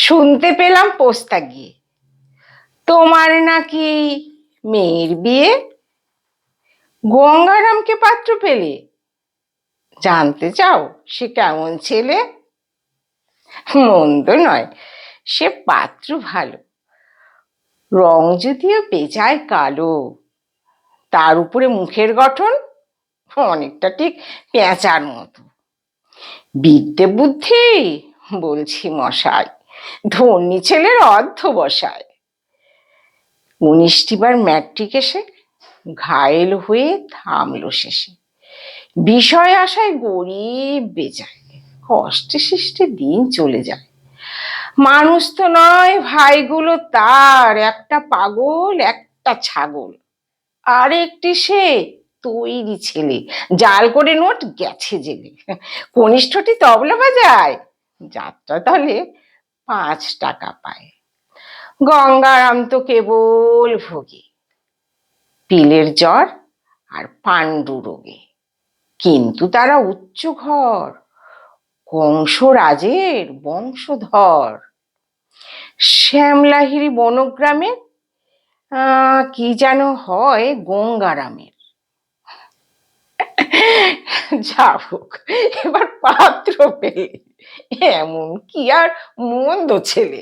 শুনতে পেলাম পোস্তা গিয়ে তোমার নাকি মেয়ের বিয়ে। গঙ্গারামকে পাত্র পেলে? জানতে চাও সে কেমন ছেলে? মন্দ নয়, সে পাত্র ভালো। রং যদিও বেজায় কালো, তার উপরে মুখের গঠন অনেকটা ঠিক পেঁচার মতো। বিদ্যে বুদ্ধি বলছি মশাই, ধনী ছেলের অধ্যবসায়। 19টি বার ম্যাট্রিক এসে ঘায়েল হয়ে থামলো শেষে। বিষয় আশায় গরিব বেজায়, কষ্টে সৃষ্টে দিন চলে যায়। মানুষ তো নয় ভাইগুলো তার, একটা পাগল একটা ছাগল। আর একটি সে তৈরি ছেলে, জাল করে নোট গেছে জেলে। কনিষ্ঠটি তবলা বাজায়, যাত্রা দলে 5 টাকা পায়। গঙ্গারাম তো কেবল ভোগে পিলের জ্বর আর পাণ্ডু রোগে। কিন্তু তারা উচ্চ ঘর, কংসরাজের বংশধর। শ্যামলাহিরি বনগ্রামে কি যেন হয় গঙ্গারামের। যা হোক, এবার পাত্র পেলে, এমন কি আর মন্দ ছেলে।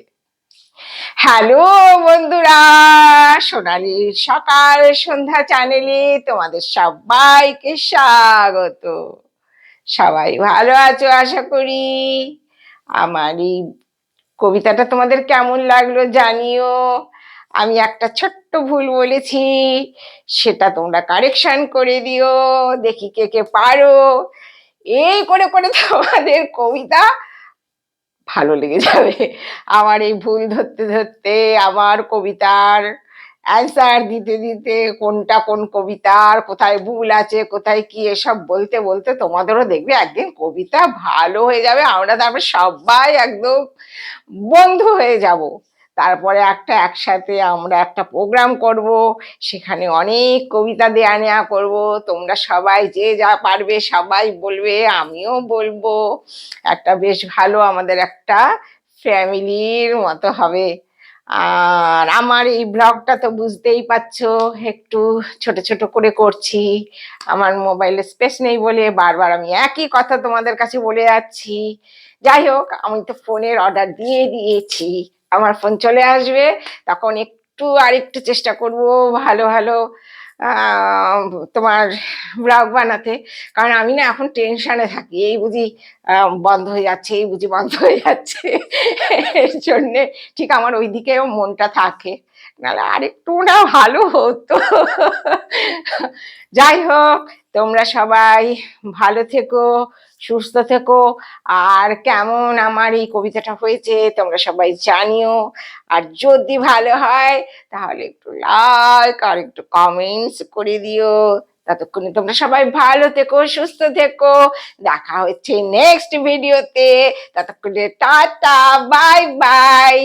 হ্যালো বন্ধুরা, সোনালীর সকাল সন্ধ্যা চ্যানেলে তোমাদের সবাইকে স্বাগত। সবাই ভালো আছো আশা করি। আমার এই কবিতাটা তোমাদের কেমন লাগলো জানিও। আমি একটা ছোট্ট ভুল বলেছি, সেটা তোমরা কারেকশন করে দিও, দেখি কে কে পারো। এই করে করে তোমাদের কবিতা ভালো লেগে যাবে। আমার এই ভুল ধরতে ধরতে, আমার কবিতার অ্যান্সার দিতে দিতে, কোনটা কোন কবিতার কোথায় ভুল আছে কোথায় কি এসব বলতে বলতে তোমাদেরও দেখবে একদিন কবিতা ভালো হয়ে যাবে। আমরা তারপরে সবাই একদম বন্ধু হয়ে যাব। তারপরে একসাথে আমরা একটা প্রোগ্রাম করব, সেখানে অনেক কবিতা দেয়া নেয়া করব। তোমরা সবাই যে যা পারবে সবাই বলবে, আমিও বলবো। একটা বেশ ভালো আমাদের একটা ফ্যামিলির মতো হবে। আর আমার এই ব্লগটা তো বুঝতেই পারছো, একটু ছোট ছোট করে করছি। আমার মোবাইলে স্পেস নেই বলে বারবার আমি একই কথা তোমাদের কাছে বলে যাচ্ছি। যাই হোক, আমি তো ফোনের অর্ডার দিয়ে দিয়েছি, আমার ফোন চলে আসবে তখন একটু আরেকটু চেষ্টা করব ভালো ভালো তোমার ব্লগ বানাতে। কারণ আমি না এখন টেনশনে থাকি, এই বুঝি বন্ধ হয়ে যাচ্ছে, এই বুঝি বন্ধ হয়ে যাচ্ছে। এর জন্যে ঠিক আমার ওইদিকেও মনটা থাকে, নাহলে আরেকটু না ভালো হতো। যাই হোক, তোমরা সবাই ভালো থেকো, সুস্থ থেকো। আর কেমন আমার এই কবিতাটা হয়েছে তোমরা সবাই জানিও। আর যদি ভালো হয় তাহলে একটু লাইক আর একটু কমেন্টস করে দিও। ততক্ষণে তোমরা সবাই ভালো থেকো, সুস্থ থেকো। দেখা হচ্ছে নেক্সট ভিডিওতে। ততক্ষণে টাটা, বাই বাই।